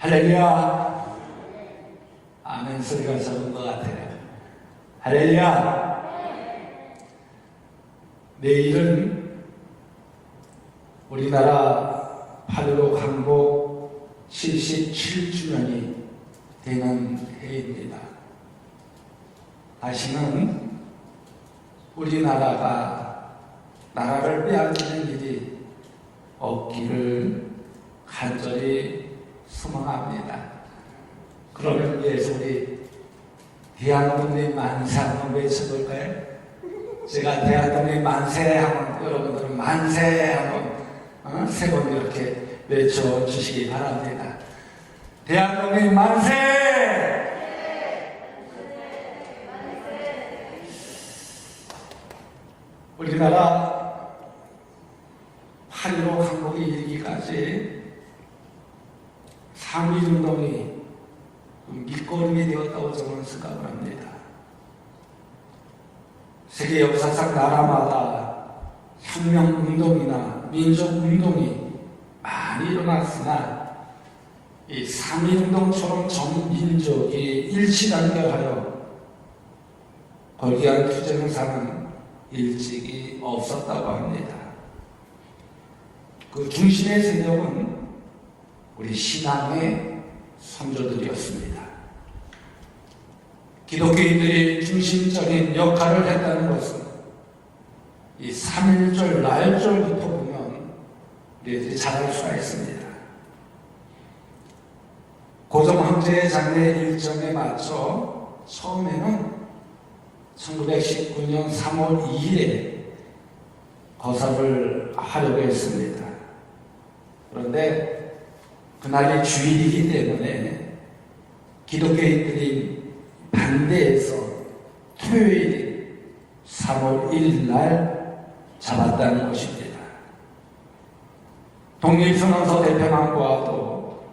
할렐루야. 아멘 소리가 적은 것 같아요. 할렐루야. 내일은 우리나라 8.15 항복 77주년이 되는 해입니다. 다시는 우리나라가 나라를 빼앗기는 일이 없기를 간절히 소망합니다. 그러면 위해서 우리 대한독립 만세 한번 외쳐볼까요? 제가 대한독립 만세 하면 여러분들은 만세 한번 세 번 이렇게 외쳐주시기 바랍니다. 대한독립 만세! 우리나라 8.15 항복이 이르기까지 3.1운동이 밑거름이 되었다고 저는 생각을 합니다. 세계 역사상 나라마다 혁명운동이나 민족운동이 많이 일어났으나 이 3.1운동처럼 전 민족이 일치단결하여 걸기한 투쟁사는 일찍이 없었다고 합니다. 그 중심의 세력은 우리 신앙의 선조들이었습니다. 기독교인들이 중심적인 역할을 했다는 것은 이 3.1절 날절부터 보면 우리들이 잘 알 수가 있습니다. 고종 황제의 장례 일정에 맞춰 처음에는 1919년 3월 2일에 거사를 하려고 했습니다. 그런데 그날이 주일이기 때문에 기독교인들이 반대해서 토요일 3월 1일 날 잡았다는 것입니다. 독립선언서 대표만과도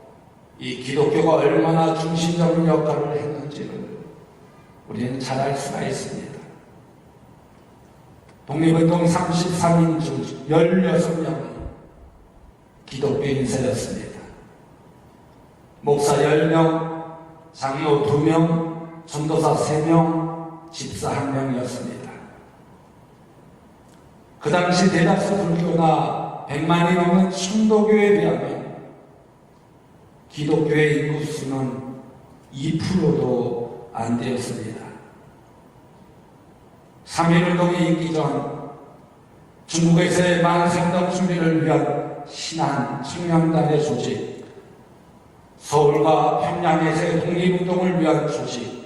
이 기독교가 얼마나 중심적인 역할을 했는지를 우리는 잘 알 수가 있습니다. 독립운동 33인 중 16명이 기독교인세였습니다. 목사 10명, 장로 2명, 전도사 3명, 집사 1명이었습니다. 그 당시 대다수 불교나 100만이 넘는 천도교에 비하면 기독교의 인구 수는 2%도 안 되었습니다. 3.1운동이 있기 전 중국에서의 만세운동 준비를 위한 신안 청년단의 조직, 서울과 평양에서의 독립운동을 위한 조직,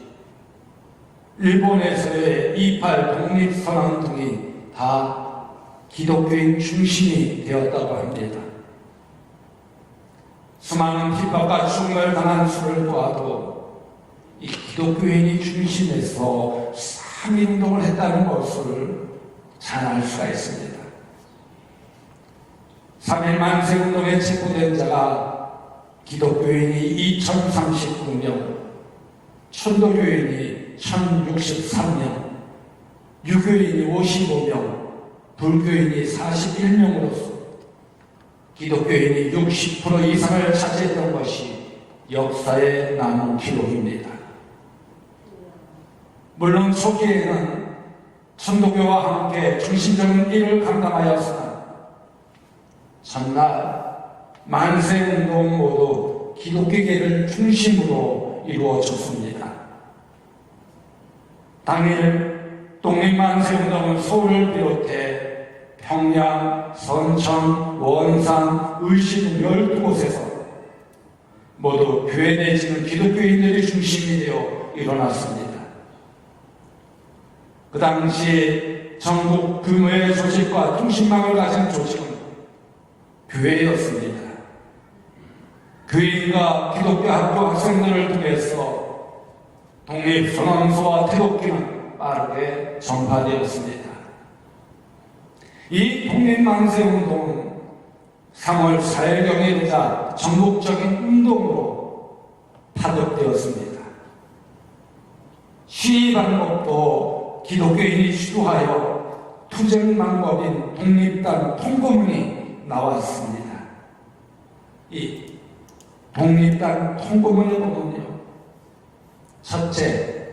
일본에서의 28 독립선언 등이 다 기독교인 중심이 되었다고 합니다. 수많은 핍박과 죽음을 당한 수를 보아도 이 기독교인이 중심에서 3.1운동을 했다는 것을 잘 알 수가 있습니다. 3.1 만세운동에 체포된 자가 기독교인이 2039명, 천도교인이 1063명, 유교인이 55명, 불교인이 41명으로서 기독교인이 60% 이상을 차지했던 것이 역사에 남은 기록입니다. 물론 초기에는 천도교와 함께 중심적인 일을 감당하였으나 전날 만세운동 모두 기독교계를 중심으로 이루어졌습니다. 당일 독립만세운동은 서울을 비롯해 평양, 선천, 원산, 의시 등 12곳에서 모두 교회 내지는 기독교인들이 중심이 되어 일어났습니다. 그 당시 전국 규모의 조직과 중심망을 가진 조직은 교회였습니다. 교인과 기독교 학교 학생들을 통해서 독립선언서와 태극기는 빠르게 전파되었습니다. 이 독립만세운동은 3월 4일경에 되자 전국적인 운동으로 파급되었습니다. 시위 방법도 기독교인이 주도하여 투쟁 방법인 독립단 통고문이 나왔습니다. 이 독립당 통고문을 보면요, 첫째,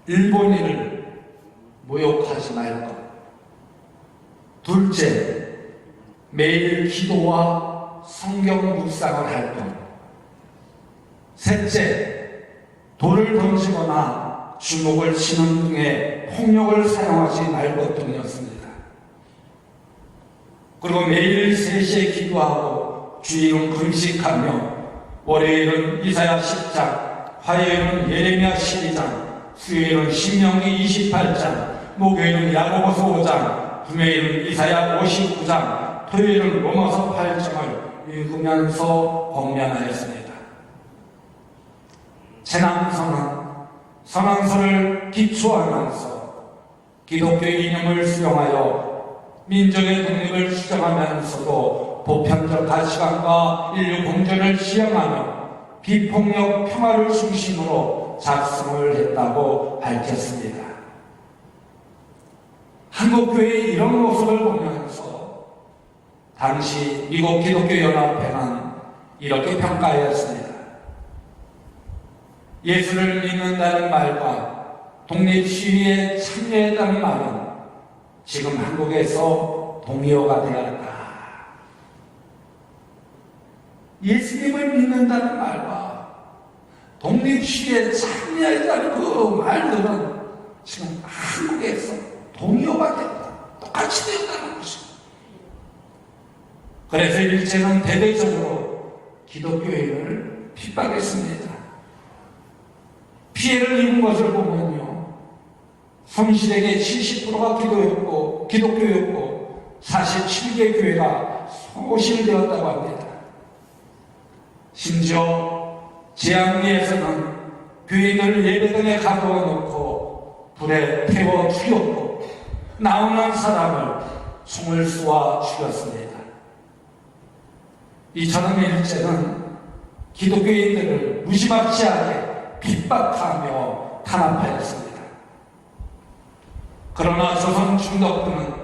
일본인을 모욕하지 말 것. 둘째, 매일 기도와 성경 묵상을 할 것. 셋째, 돌을 던지거나 주먹을 치는 등의 폭력을 사용하지 말 것 등이었습니다. 그리고 매일 3시에 기도하고 주일은 금식하며 월요일은 이사야 10장, 화요일은 예레미야 12장, 수요일은 신명기 28장, 목요일은 야고보서 5장, 금요일은 이사야 59장, 토요일은 로마서 8장을 읽으면서 공면하였습니다. 재난선언, 선언서를 기초하면서 기독교의 이념을 수용하여 민족의 독립을 주장하면서도 보편적 가치관과 인류 공존을 지향하며 비폭력 평화를 중심으로 작성을 했다고 밝혔습니다. 한국교회의 이런 모습을 보면서 당시 미국 기독교연합회는 이렇게 평가하였습니다. 예수를 믿는다는 말과 독립시위에 참여했다는 말은 지금 한국에서 동의어가 되었다. 예수님을 믿는다는 말과 독립시위에 참여했다는 그 말들은 지금 한국에서 동의어가 됐다. 똑같이 되었다는 것입니다. 그래서 일제는 대대적으로 기독교인을 핍박했습니다. 피해를 입은 것을 보면요, 성실에게 70%가 기독교였고 47개 교회가 소실되었다고 합니다. 심지어 재앙리에서는 교인을 예배당에 가두어 놓고 불에 태워 죽였고 나오는 사람을 총을 쏘아 죽였습니다. 이처럼 일제는 기독교인들을 무지막지하게 핍박하며 탄압하였습니다. 그러나 조선 중덕부는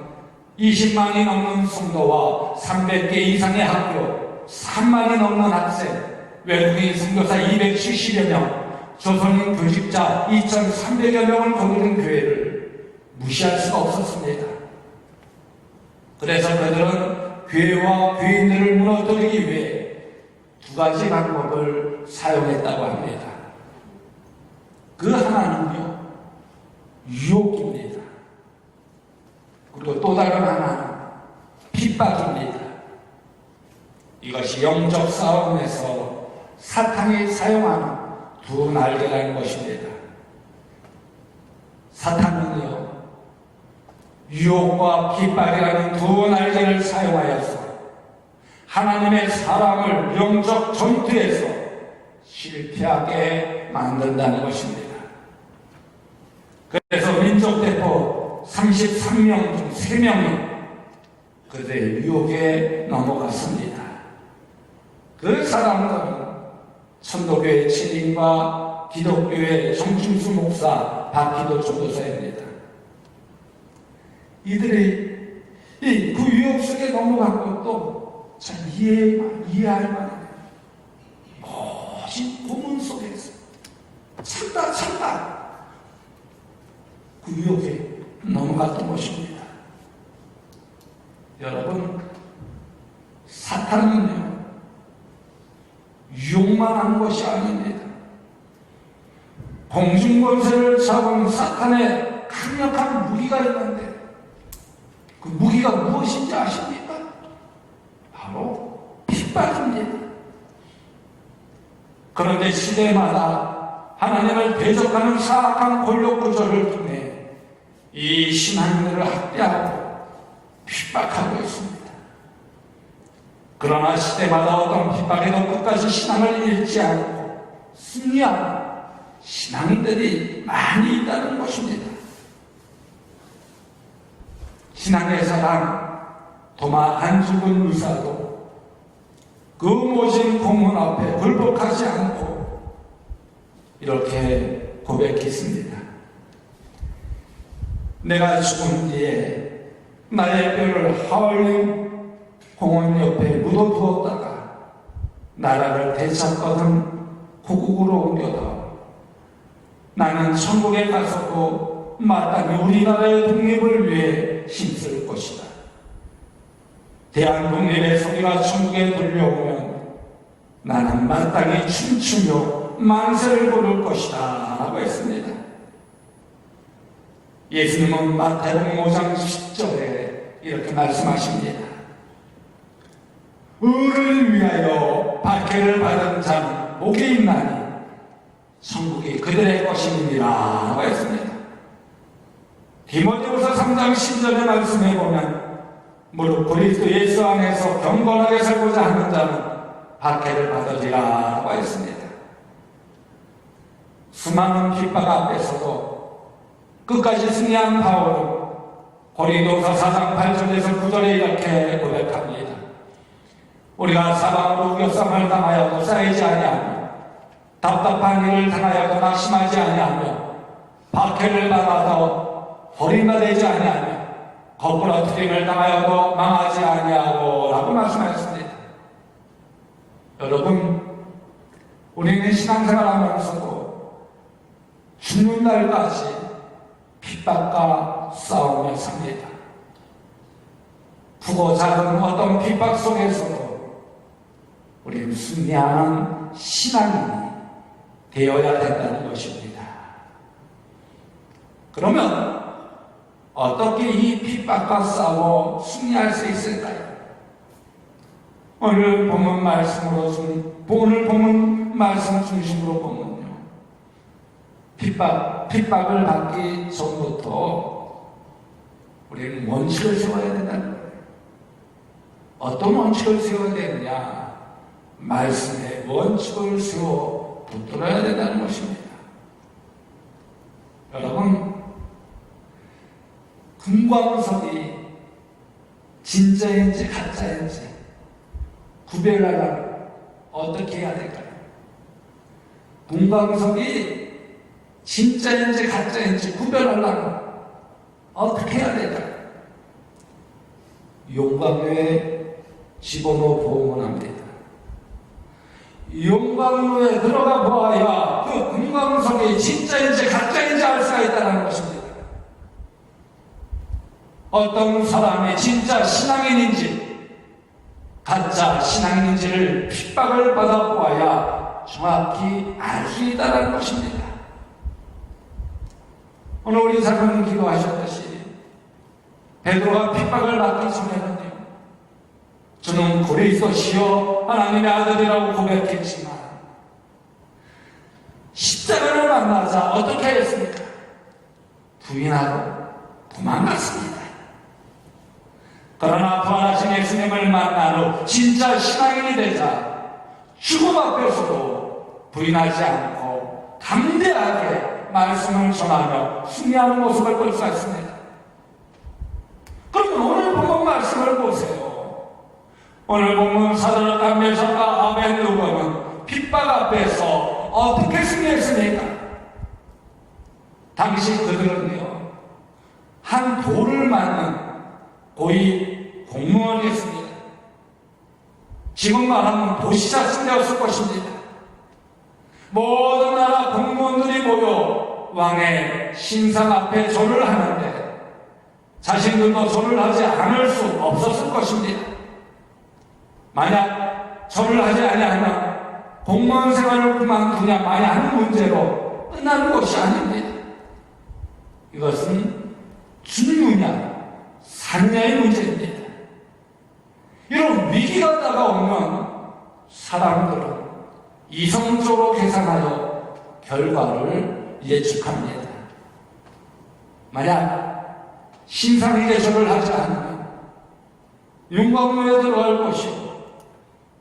20만이 넘는 성도와 300개 이상의 학교, 3만이 넘는 학생, 외국인 선교사 270여 명, 조선인 교직자 2,300여 명을 거느린 교회를 무시할 수가 없었습니다. 그래서 그들은 교회와 교인들을 무너뜨리기 위해 2가지 방법을 사용했다고 합니다. 그 하나는요, 유혹입니다. 그리고 또 다른 하나는 핍박입니다. 이것이 영적 싸움에서 사탄이 사용하는 2 날개라는 것입니다. 사탄은요, 유혹과 핍박이라는 2 날개를 사용하여서 하나님의 사람을 영적 전투에서 실패하게 만든다는 것입니다. 그래서 민족대표 33명 중 3명이 그들의 유혹에 넘어갔습니다. 그 사람들은 천도교회 친인과 기독교회 정충수 목사 박기도 전도사입니다. 이들이 그 유혹 속에 넘어간 것도 참 이해할 만한 멋진 고문 속에서 참다 그 유혹에 넘어갔던 것입니다. 여러분, 사탄은요, 유혹만 하는 것이 아닙니다. 공중권세를 잡은 사탄의 강력한 무기가 있는데 그 무기가 무엇인지 아십니까? 바로 핍박입니다. 그런데 시대마다 하나님을 대적하는 사악한 권력 구조를 통해 이 신앙인들을 학대하고 핍박하고 있습니다. 그러나 시대마다 어떤 핍박에도 끝까지 신앙을 잃지 않고 승리하는 신앙인들이 많이 있다는 것입니다. 신앙의 사랑 도마 안중근 의사도 그 모진 공문 앞에 굴복하지 않고 이렇게 고백했습니다. 내가 죽은 뒤에 나의 뼈를 하얼링 공원 옆에 묻어두었다가 나라를 되찾거든 고국으로 옮겨다. 나는 천국에 가서도 마땅히 우리나라의 독립을 위해 힘쓸 것이다. 대한 독립의 소리가 천국에 들려오면 나는 마땅히 춤추며 만세를 부를 것이다 라고 했습니다. 예수님은 마태복음 5장 10절에 이렇게 말씀하십니다. 의를 위하여 박해를 받은 자는 복이 있나니 천국이 그들의 것이니라 라고 했습니다. 디모데후서 3장 10절의 말씀에 보면 무릇 그리스도 예수 안에서 경건하게 살고자 하는 자는 박해를 받으리라 라고 했습니다. 수많은 핍박 앞에서도 끝까지 승리한 바울은 고린도서 4장 8절에서 9절에 이렇게 고백합니다. 우리가 사방으로 우겨쌈을 당하여도 쌓이지 아니하며 답답한 일을 당하여도 낙심하지 아니하며 박해를 받아도 허리가 되지 아니하며 거꾸러뜨림을 당하여도 망하지 아니하고 라고 말씀하셨습니다. 여러분, 우리는 신앙생활하면서도 죽는 날까지 핍박과 싸우며 삽니다. 크고 작은 어떤 핍박 속에서도 우리는 승리하는 신앙인이 되어야 된다는 것입니다. 그러면 어떻게 이 핍박과 싸워 승리할 수 있을까요? 오늘 본문 말씀 중심으로 보면요. 핍박을 받기 전부터 우리는 원칙을 세워야 된다는 거예요. 어떤 원칙을 세워야 되느냐? 말씀의 원칙을 세워 붙들어야 된다는 것입니다. 여러분, 금광석이 진짜인지 가짜인지 구별하려면 어떻게 해야 될까요? 금광석이 진짜인지 가짜인지 구별하려면 어떻게 해야 될까요? 용광로에 집어넣어 보면 합니다. 용광로에 들어가 보아야 그 금광석이 진짜인지 가짜인지 알 수가 있다는 것입니다. 어떤 사람이 진짜 신앙인인지 가짜 신앙인인지를 핍박을 받아 보아야 정확히 알 수 있다는 것입니다. 오늘 우리 사모님 기도하셨듯이 베드로가 핍박을 받기 전에는요, 저는 그리스도시여 하나님의 아들이라고 고백했지만 십자가를 만나자 어떻게 했습니까? 부인하고 도망갔습니다. 그러나 부활하신 예수님을 만난 후 진짜 신앙인이 되자 죽음 앞에서도 부인하지 않고 담대하게 말씀을 전하며 승리하는 모습을 볼 수 있습니다. 그러면 오늘 본문 말씀을 보세요. 오늘 본문 사도락과 메삭과 아벤누고는 핍박 앞에서 어떻게 승리했습니까? 당시 그들은요, 한 돌을 맞는 고위 공무원이었습니다. 지금 말하면 도시자층이었을 것입니다. 모든 나라 공무원들이 모여 왕의 신상 앞에 절을 하는데 자신들도 절을 하지 않을 수 없었을 것입니다. 만약 절을 하지 아니하면 공무원 생활을 그만두냐 마냐 하는 문제로 끝나는 것이 아닙니다. 이것은 죽느냐 사느냐의 문제입니다. 이런 위기가 다가오면 사람들은 이성적으로 계산하여 결과를 예측합니다. 만약 신상에게 절을 하지 않으면 윤곽로에 들어갈 것이고,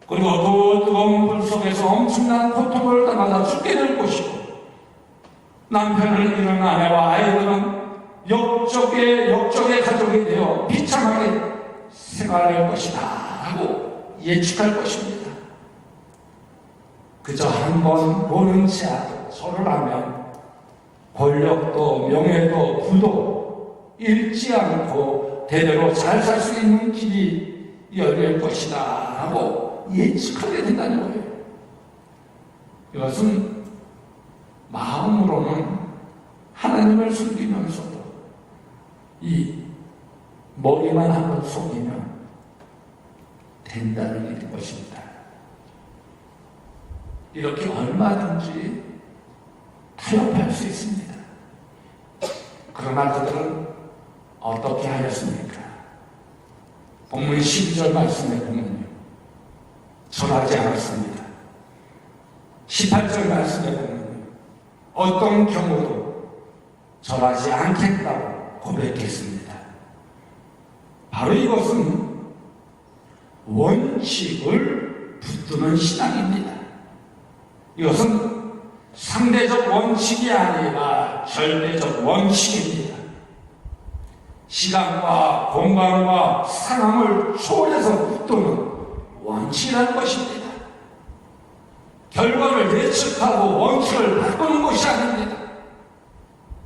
그리고 그 뜨거운 불 속에서 엄청난 고통을 당하다 죽게 될 것이고, 남편을 잃은 아내와 아이들은 역적의 가족이 되어 비참하게 생활할 것이다 하고 예측할 것입니다. 그저 한 번 보는 채 절을 하면 권력도 명예도 부도 잃지 않고 대대로 잘 살 수 있는 길이 열릴 것이다 하고 예측하게 된다는 거예요. 이것은 마음으로는 하나님을 숨기면서도 이 머리만 한번 속이면 된다는 일인 것입니다. 이렇게 얼마든지 타협할 수 있습니다. 그러나 그들은 어떻게 하였습니까? 본문 12절 말씀에 보면요, 절하지 않았습니다. 18절 말씀에 보면요, 어떤 경우도 절하지 않겠다고 고백했습니다. 바로 이것은 원칙을 붙드는 신앙입니다. 이것은 상대적 원칙이 아니라 절대적 원칙입니다. 시간과 공간과 상황을 초월해서 붙드는 원칙이라는 것입니다. 결과를 예측하고 원칙을 바꾸는 것이 아닙니다.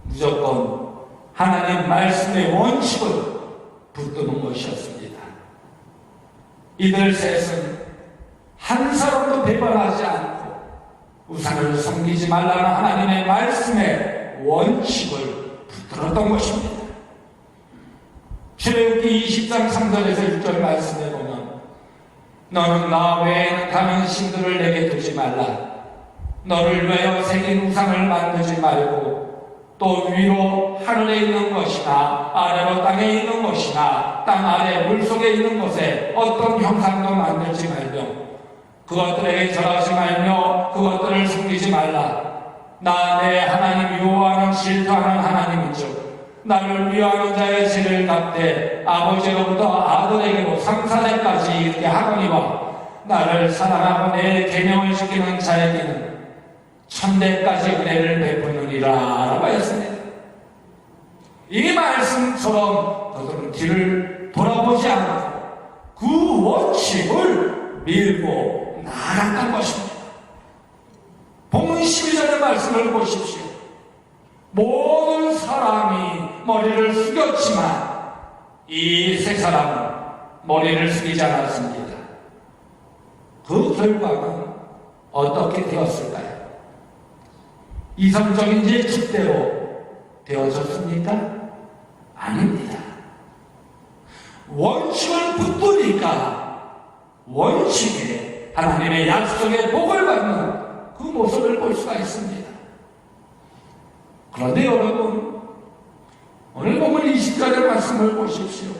무조건 하나님 말씀의 원칙을 붙드는 것이었습니다. 이들 셋은 한 사람도 배반하지 않고 우상을 섬기지 말라는 하나님의 말씀의 원칙을 붙들었던 것입니다. 출애굽기 20장 3절에서 6절 말씀에 보면 너는 나 외에는 다른 신들을 내게 두지 말라. 너를 외어 새긴 우상을 만들지 말고 또 위로 하늘에 있는 것이나 아래로 땅에 있는 것이나 땅 아래 물속에 있는 것에 어떤 형상도 만들지 말며 그것들에게 절하지 말며 그것들을 섬기지 말라. 나 내 하나님 여호와는 질투하는 하나님이죠. 나를 위하는 자의 죄를 갚되 아버지로부터 아들에게로 3,4대까지 이르게 하거니와 나를 사랑하고 내 계명을 지키는 자에게는 1,000대까지 은혜를 베푸느니라 라고 하였습니다. 이 말씀처럼 그들은 뒤를 돌아보지 않고 그 원칙을 밀고 나아갔던 것입니다. 본문 12절의 말씀을 보십시오. 모든 사람이 머리를 숙였지만 이 세 사람은 머리를 숙이지 않았습니다. 그 결과는 어떻게 되었을까요? 이성적인 예측대로 되어졌습니까? 아닙니다. 원칙을 붙드니까 원칙에 하나님의 약속의 복을 받는 그 모습을 볼 수가 있습니다. 그런데 여러분, 오늘 보면 20절의 말씀을 보십시오.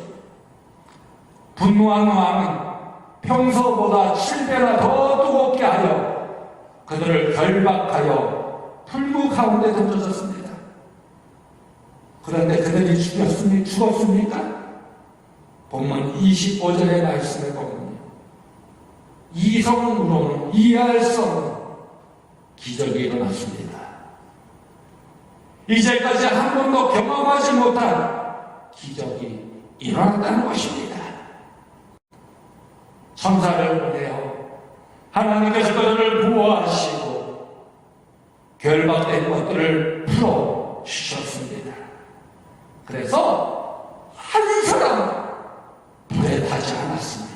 분노한 왕은 평소보다 7배나 더 뜨겁게 하여 그들을 결박하여 풀무 가운데 던져졌습니다. 그런데 그들이 죽었습니까? 본문 25절의 말씀에 보면 이성으로는 이해할 수 없는 기적이 일어났습니다. 이제까지 한 번도 경험하지 못한 기적이 일어났다는 것입니다. 천사를 보내어 하나님께서 그들을 보호하시고 결박된 것들을 풀어 주셨습니다. 그래서 한 사람 불에 타지 않았습니다.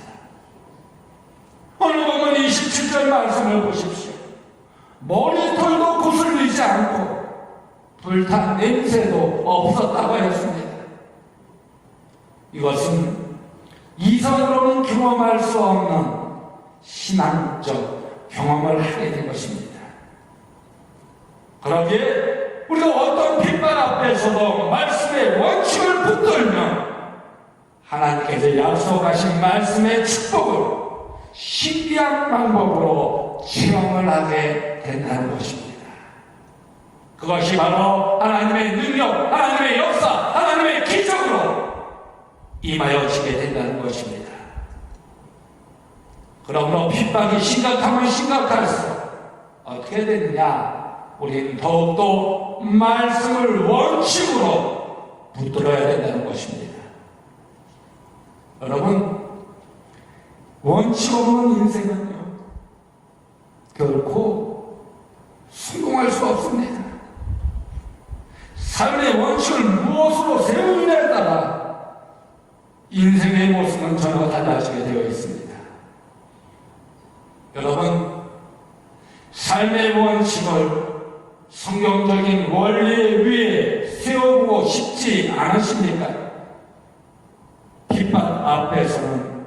오늘 보면 27절 말씀을 보십시오. 머리털도 거슬리지 않고 불탄 냄새도 없었다고 했습니다. 이것은 이성으로는 경험할 수 없는 신앙적 경험을 하게 된 것입니다. 그러기에 우리가 어떤 핍박 앞에서도 말씀의 원칙을 붙들면 하나님께서 약속하신 말씀의 축복을 신비한 방법으로 체험을 하게 된다는 것입니다. 그것이 바로 하나님의 능력, 하나님의 역사, 하나님의 기적으로 임하여지게 된다는 것입니다. 그러므로 핍박이 심각하면 심각할수록 어떻게 되느냐? 우리는 더욱더 말씀을 원칙으로 붙들어야 된다는 것입니다. 여러분, 원칙 없는 인생은요, 결코 성공할 수 없습니다. 삶의 원칙을 무엇으로 세우느냐에 따라 인생의 모습은 전혀 달라지게 되어 있습니다. 삶의 원칙을 성경적인 원리 위에 세워보고 싶지 않으십니까? 핍박 앞에서는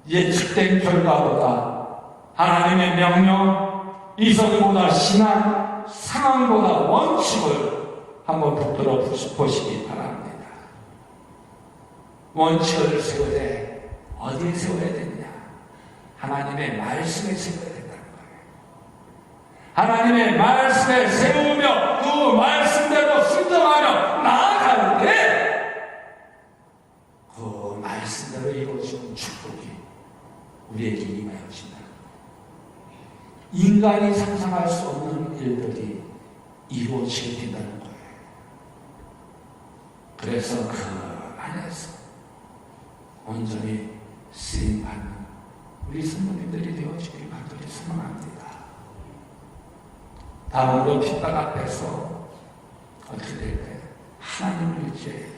예측된 결과보다 하나님의 명령, 이성보다 신앙, 상황보다 원칙을 한번 붙들어 보시기 바랍니다. 원칙을 세우되 어디에 세워야 되느냐? 하나님의 말씀에 세워야 된다는 거예요. 하나님의 말씀에 세우며 그 말씀대로 순종하며 나아갈 때 그 말씀대로 이루어지는 축복이 우리에게 임하여진다는 거예요. 인간이 상상할 수 없는 일들이 이루어지게 된다는 거예요. 그래서 그 안에서 온전히 쓰임받는 우리 성도님들이 되어지길 간절히 소망합니다. 다음으로 핍박 앞에서 어떻게 될까요? 하나님을 의지해야 돼요.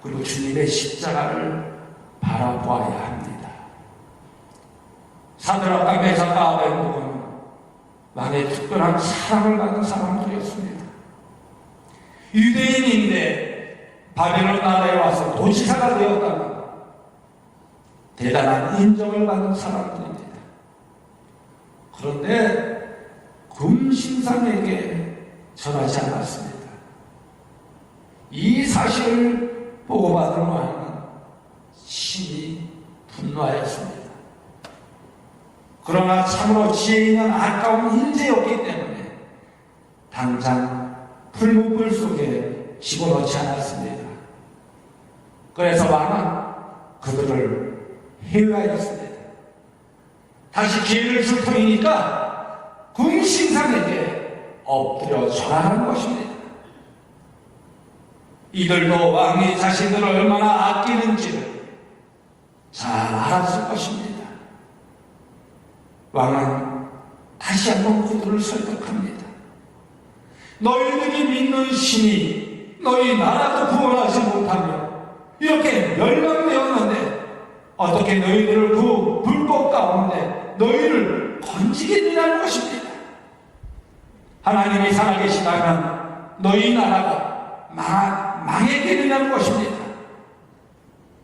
그리고 주님의 십자가를 바라보아야 합니다. 사드락과 메삭과 아벤노고는 왕의 특별한 사랑을 받은 사람들이었습니다. 유대인인데 바벨론 나라에 와서 도지사가 되었다는 대단한 인정을 받은 사람들입니다. 그런데 금신상에게 전하지 않았습니다. 이 사실을 보고받은 왕은 심히 분노하였습니다. 그러나 참으로 지혜 있는 아까운 인재였기 때문에 당장 풀무불 속에 집어넣지 않았습니다. 그래서 왕은 그들을 해외하였습니다. 다시 기회를 줄 터이니까 금신상에게 엎드려 절하는 것입니다. 이들도 왕이 자신들을 얼마나 아끼는지를 잘 알았을 것입니다. 왕은 다시 한번 그들을 설득합니다. 너희들이 믿는 신이 너희 나라도 구원하지 못하며 이렇게 멸망되었는데 어떻게 너희들을 그 불법 가운데 너희를 건지겠느냐는 것입니다. 하나님이 살아계시다면 너희 나라가 망해지느냐는 것입니다.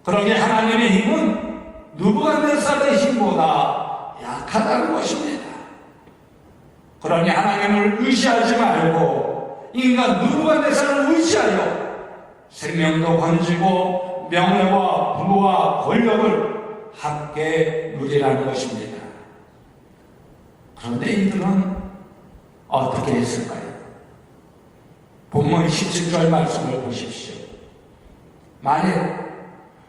그러게 하나님의 힘은 느부갓네살의 힘보다 약하다는 것입니다. 그러니 하나님을 의지하지 말고 인간 느부갓네살을 의지하여 생명도 건지고 명예와 부와 권력을 함께 누리라는 것입니다. 그런데 이들은 어떻게 했을까요? 본문 17절 말씀을 보십시오. 만일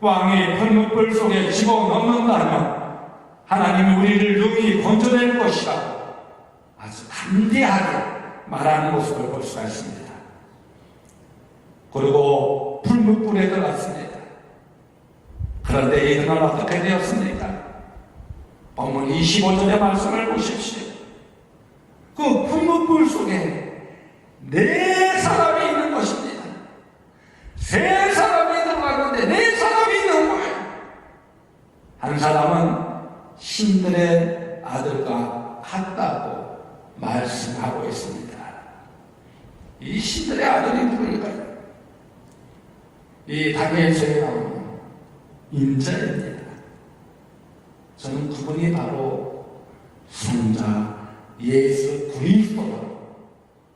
왕이 풀무불 속에 집어넣는다면 하나님이 우리를 능히 건져낼 것이라고 아주 담대하게 말하는 모습을 볼 수가 있습니다. 그리고 풀무불에 들어갔습니다. 그런데 이들은 어떻게 되었습니까? 본문 25절의 말씀을 보십시오. 그 풀무불 속에 네 사람이 있는 것입니다. 세 사람이 들어갔는데 네 사람이 있는 거예요. 한 사람은 신들의 아들과 같다고 말씀하고 있습니다. 이 신들의 아들이 누굴까요? 이 다니엘서에 나오는 인자입니다. 저는 그분이 바로 성자 예수 그리스도라고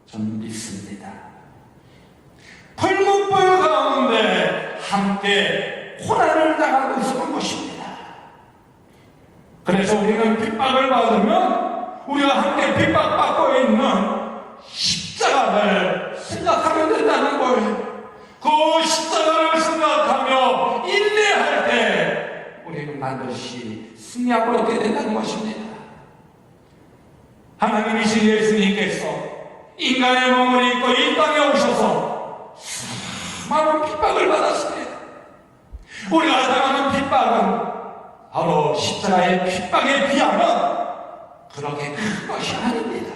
저는 믿습니다. 풀무불 가운데 함께 고난을 당하고 있었던 것입니다. 그래서 우리는 핍박을 받으면 우리가 함께 핍박받고 있는 십자가를 생각하면 된다는 거예요. 그 십자가를 생각하며 인내할 때 우리는 반드시 승리함을 얻게 된다는 것입니다. 하나님이신 예수님께서 인간의 몸을 입고 이 땅에 오셔서 수많은 핍박을 받았습니다. 우리가 당하는 핍박은 바로 십자가의 핍박에 비하면 그렇게 큰 것이 아닙니다.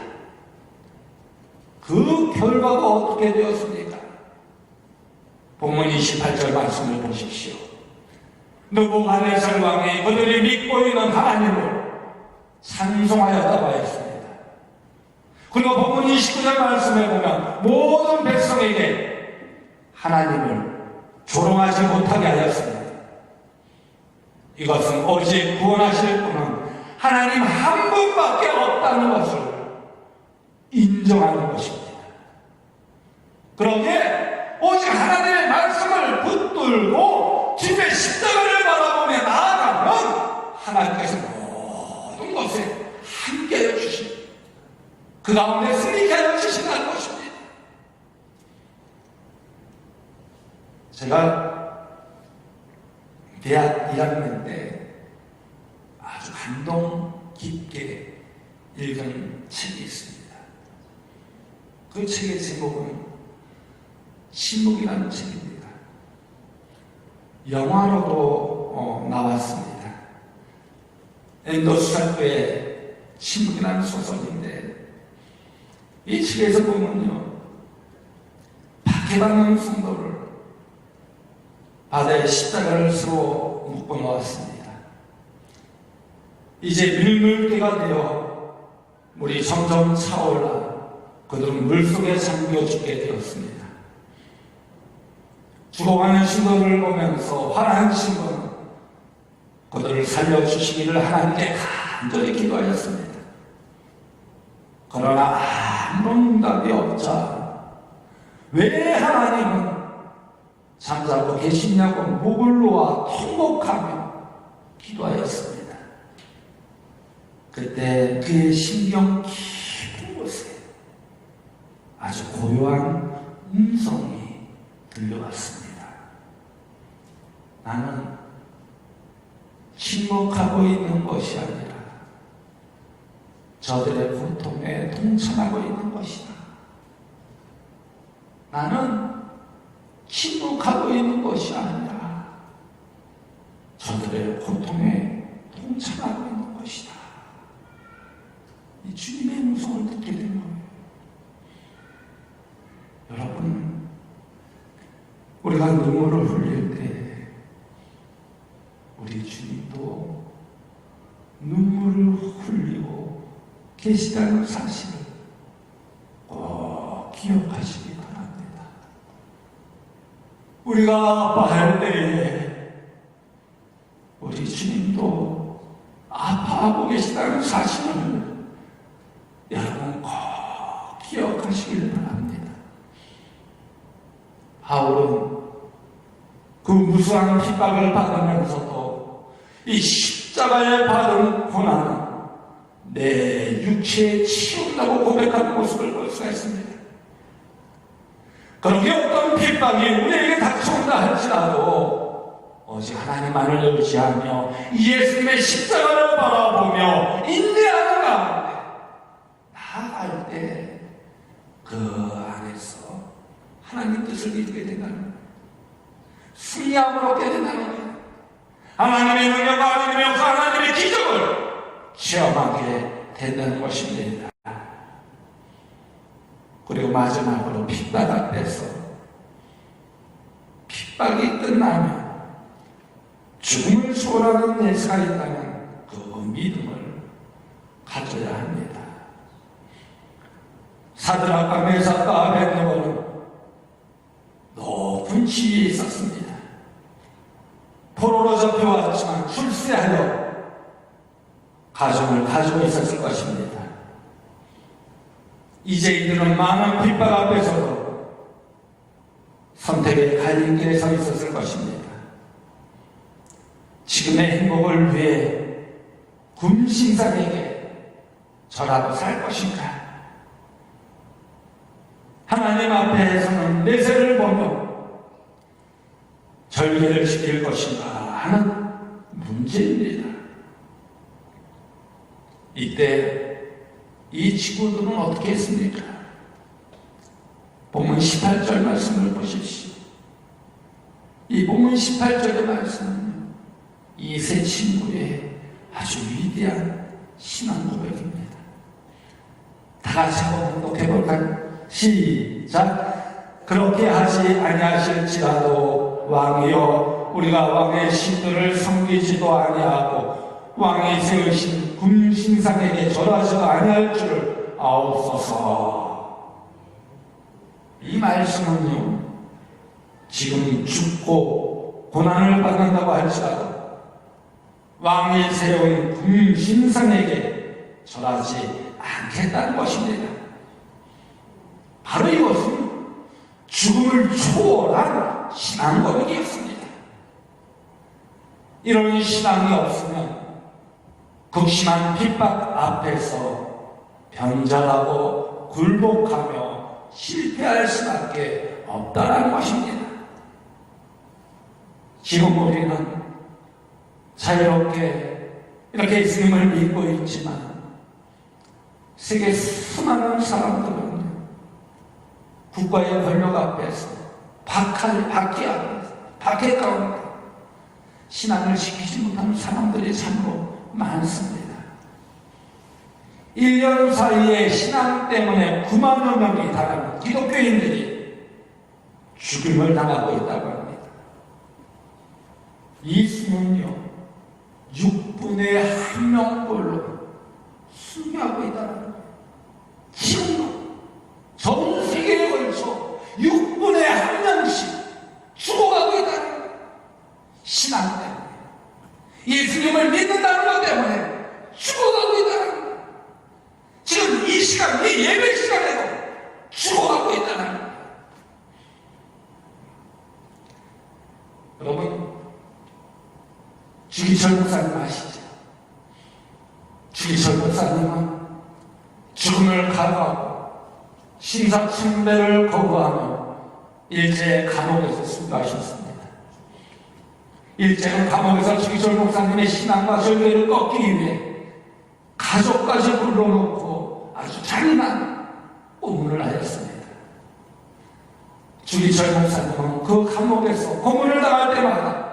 그 결과가 어떻게 되었습니까? 본문 28절 말씀을 보십시오. 느부갓네살 왕이 그들이 믿고 있는 하나님을 찬송하였다고 했습니다. 그리고 본문 29절 말씀에 보면 모든 백성에게 하나님을 조롱하지 못하게 하였습니다. 이것은 오직 구원하실 분은 하나님 한 분밖에 없다는 것을 인정하는 것입니다. 그렇게 오직 하나님의 말씀을 붙들고 주님의 십자가를 바라보며 나아가면 하나님께서 모든 것에 함께해 주십니다. 그 가운데 승리케 하여 주신다는 것입니다. 제가 대학 1학년 때 아주 감동 깊게 읽은 책이 있습니다. 그 책의 제목은 침묵이라는 책입니다. 영화로도 나왔습니다. 앤더스 살프의 침묵이라는 소설인데, 이 책에서 보면요, 박해받는 성도를 바다에 십자가를 서로 묶어 놓았습니다. 이제 밀물대가 되어 물이 점점 차올라 그들은 물속에 잠겨 죽게 되었습니다. 죽어가는 신도를 보면서 화난 신도는 그들을 살려주시기를 하나님께 간절히 기도하였습니다. 그러나 아무런 응답이 없자 왜 하나님은 잠자고 계시냐고 목을 놓아 통곡하며 기도하였습니다. 그때 그의 심경 깊은 곳에 아주 고요한 음성이 들려왔습니다. 나는 침묵하고 있는 것이 아니라 저들의 고통에 동참하고 있는 것이다. 나는 침묵하고 있는 것이 아니라 저들의 고통에 동참하고 있는 것이다. 이 주님의 음성을 듣게 된 거예요. 여러분, 우리가 눈물을 흘릴 때 우리 주님도 눈물을 흘리고 계시다는 사실을 꼭 기억하시기 바랍니다. 우리가 아파할 때에 우리 주님도 아파하고 계시다는 사실을 여러분 꼭 기억하시길 바랍니다. 바울은 그 무수한 핍박을 받으면서도 이 십자가에 받은 고난은 내 육체에 치운다고 고백하는 모습을 볼 수가 있습니다. 그렇게 어떤 핍박이 우리에게 닥쳐온다 할지라도 오직 하나님만을 의지하며 예수님의 십자가를 바라보며 인내하는 가운데 나아갈 때 그 안에서 하나님 뜻을 이루게 된다는 거예요. 승리함을 얻게 된다는 거예요. 하나님의 능력과 하나님의 역사, 하나님의 기적을 체험하게 된다는 것입니다. 그리고 마지막으로 핍박 앞에서 핍박이 끝나면 죽음을 초월하는 예수가 있다는 그 믿음을 가져야 합니다. 사드락과 메삭과 아벤노고는 높은 지위에 있었습니다. 포로로 잡혀왔지만 출세하여 가정을 가지고 있었을 것입니다. 이제 이들은 많은 핍박 앞에서도 선택의 갈림길에 서 있었을 것입니다. 지금의 행복을 위해 금신상에게 절하고 살 것인가? 하나님 앞에서는 내세를 보며 절개를 지킬 것인가 하는 문제입니다. 이때 이 친구들은 어떻게 했습니까? 본문 18절 말씀을 보십시오. 이 본문 18절의 말씀은 이 세 친구의 아주 위대한 신앙 고백입니다. 다 같이 한번 공독해볼까요? 시작. 그렇게 하지 아니하실지라도 왕이여 우리가 왕의 신들을 섬기지도 아니하고 왕이 세우신 금신상에게 절하지도 아니할 줄을 아옵소서. 이 말씀은요, 지금 죽고 고난을 받는다고 할지라도 왕이 세운 군신상에게 절하지 않겠다는 것입니다. 바로 이것은 죽음을 초월한 신앙 고백이었습니다. 이런 신앙이 없으면 극심한 핍박 앞에서 변절하고 굴복하며 실패할 수밖에 없다는 것입니다. 지금 우리는 자유롭게 이렇게 예수님을 믿고 있지만 세계 수많은 사람들은 국가의 권력 앞에서 박해 앞에서 박해 가운데 신앙을 지키지 못하는 사람들이 참으로 많습니다. 1년 사이에 신앙 때문에 9만여 명이 달하는 기독교인들이 죽임을 당하고 있다고 합니다. 이 수는요, 6분의 1명꼴로 순교하고 있다는 거예요. 지금도 전 세계에 걸쳐 6분의 1명씩 죽어가고 있다는 거예요. 신앙 때문에, 예수님을 믿는다는 것 때문에 죽어가고 있다는 거예요. 지금 이 시간, 이 예배 시간에도 죽어가고 있다는 거예요. 여러분, 주기철 목사님 아시죠? 주기철 목사님은 죽음을 각오하고 심사침배를 거부하며 일제 감옥에서 순교하셨습니다. 일제는 감옥에서 주기철 목사님의 신앙과 절개를 꺾기 위해 가족까지 불러놓고 아주 잔인한 고문을 하였습니다. 주기철 목사님은 그 감옥에서 고문을 당할 때마다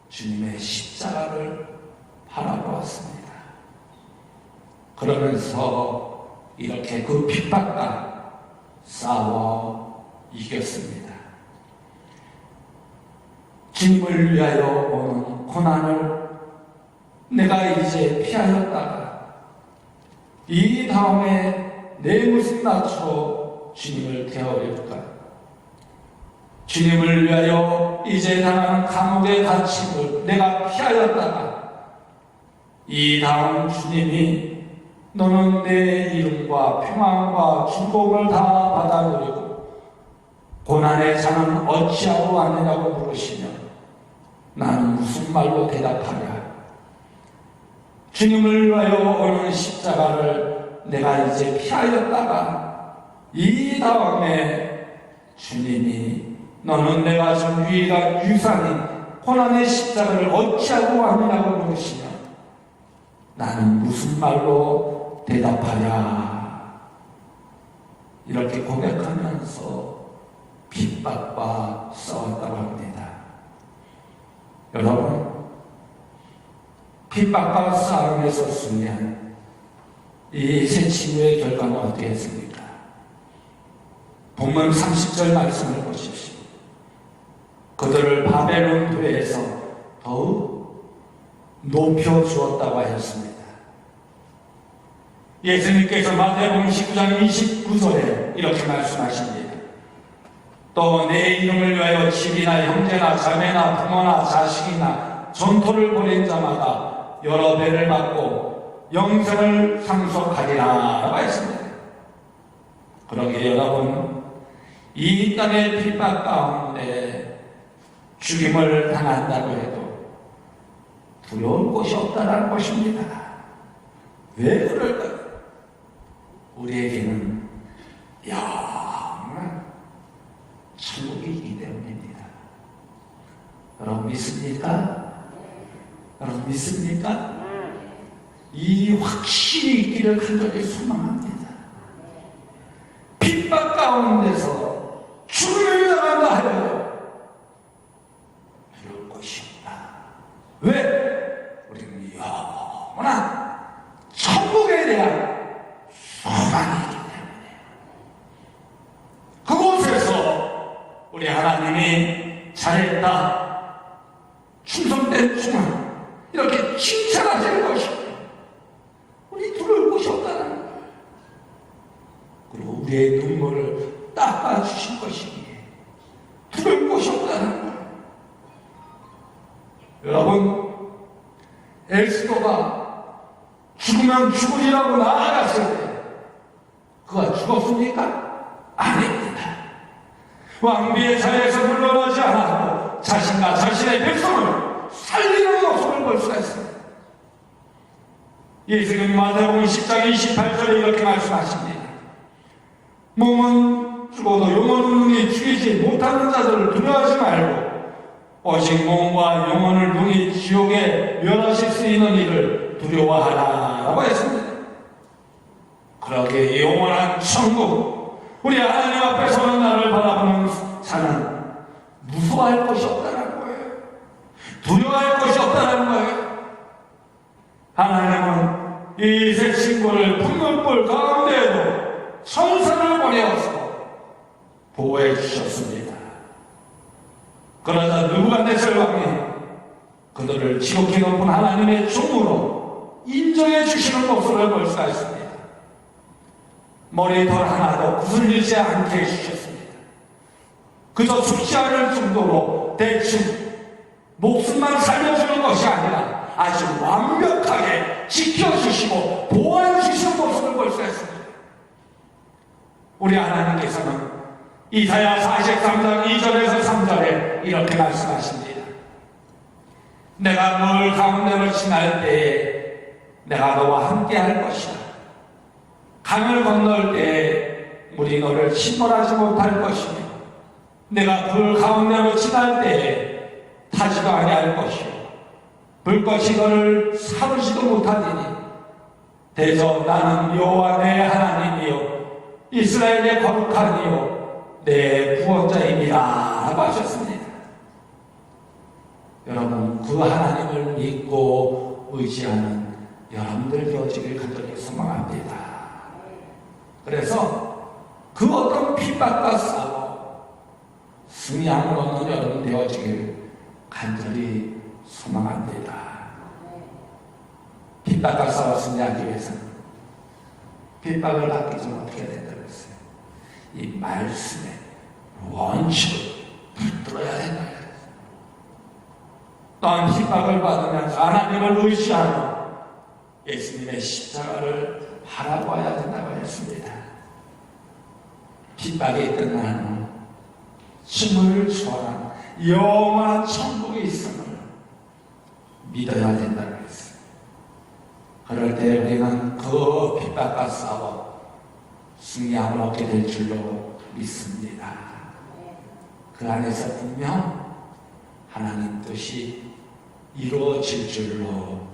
주님의 십자가를 바라보았습니다. 그러면서 이렇게 그 핍박과 싸워 이겼습니다. 주님을 위하여 오는 고난을 내가 이제 피하였다가 이 다음에 내 무슨 낯으로 주님을 대하려까? 주님을 위하여 이제 당하는 감옥의 갇힘을 내가 피하였다가 이 다음 주님이 너는 내 이름과 평안과 축복을 다 받아 누리고 고난의 잔은 어찌하고 왔느냐고 물으시며 나는 무슨 말로 대답하랴? 주님을 위하여 오는 십자가를 내가 이제 피하였다가 이 다음에 주님이 너는 내가 준 유일한 유산인 고난의 십자가를 어찌하고 왔느냐고 물으시며 나는 무슨 말로 대답하랴? 이렇게 고백하면서 핍박과 싸웠다고 합니다. 여러분, 핍박과 싸움에서 승리한 이 세 친구의 결과는 어떻게 했습니까? 본문 30절 말씀을 보십시오. 그들을 바벨론 궤에서 더욱 높여주었다고 하였습니다. 예수님께서 마태복음 19장 29절에 이렇게 말씀하십니다. 또 내 이름을 위하여 집이나 형제나 자매나 부모나 자식이나 전토를 벌인 자마다 여러 배를 받고 영생을 상속하리라 라고 했습니다. 그러기에 여러분, 이 땅의 핍박 가운데 죽임을 당한다고 해도 두려울 곳이 없다는 것입니다. 왜 그럴까요? 우리에게는 영원한 천국이 있기 때문입니다. 여러분 믿습니까? 여러분 믿습니까? 이 확신이 있기를 간절히 소망합니다. 핍박 가운데서 죽음을 당한다 하여 두려울 것이 없다. 왜? 우리는 영원한 천국에 대한 소망이 있기 때문에 그곳에서 우리 하나님이 잘했다, 충성된 충원 이렇게 칭찬하시는 것이 우리 두려울 곳이 없다는 거예요. 그리고 우리의 눈물을 닦아주실 것이기에 두려울 곳이 없다는 거예요. 여러분, 에스더가 죽으면 죽으리라고 나아갔을 때 그가 죽었습니까? 아닙니다. 왕비의 자리에서 물러나지 않았고 자신과 자신의 백성을 살리는 모습을 볼 수가 있습니다. 예수님 마태복음 10장 28절에 이렇게 말씀하십니다. 몸은 죽어도 영혼은 죽이지 못하는 자들을 두려워하지 말고 오직 몸과 영혼을 능히 지옥에 멸하실 수 있는 이를 두려워하라 라고 했습니다. 그러기에 영원한 천국, 우리 하나님 앞에 서는 나를 바라보는 자는 무서워할 것이 없다는 거예요. 두려워할 것이 없다는 거예요. 하나님은 이 새 친구를 풍문불 가운데에도 천사를 보내어서 보호해 주셨습니다. 그러자 느부갓네살 왕이 그들을 지극히 높은 하나님의 종으로 인정해 주시는 모습을 볼 수가 있습니다. 머리털 하나도 구슬리지 않게 해주셨습니다. 그저 죽지 않을 정도로 대충 목숨만 살려주는 것이 아니라 아주 완벽하게 지켜주시고 보호해 주시는 모습을 볼 수 있습니다. 우리 하나님께서는 이사야 43장 2절에서 3절에 이렇게 말씀하십니다. 내가 물 가운데로 지날 때에 내가 너와 함께 할 것이다. 강을 건널 때에 물이 너를 침몰하지 못할 것이며 내가 불 가운데로 지날 때에 타지도 아니할 것이요 불꽃이 너를 사르지도 못하리니 대저 나는 여호와 내 하나님이요 이스라엘의 거룩한 이요 내 구원자입니다 라고 하셨습니다. 여러분, 그 하나님을 믿고 의지하는 여러분들 되어지길 간절히 소망합니다. 그래서 그 어떤 핍박과 싸워 승리함을 얻는 여러분 되어지길 간절히 소망합니다. 핍박과 싸워 승리하기 위해서는 핍박을 받기 전 어떻게 된다고 했어요? 이 말씀에 원칙을 붙들어야 된다. 또한 핍박을 받으면서 하나님을 의지하며 예수님의 십자가를 바라봐야 된다고 했습니다. 핍박이 끝나는 춤을 초월한 영원한 천국이 있음을 믿어야 된다고 했어요. 그럴 때 우리는 그 핍박과 싸워 승리함을 얻게 될 줄로 믿습니다. 그 안에서 분명 하나님 뜻이 이루어질 줄로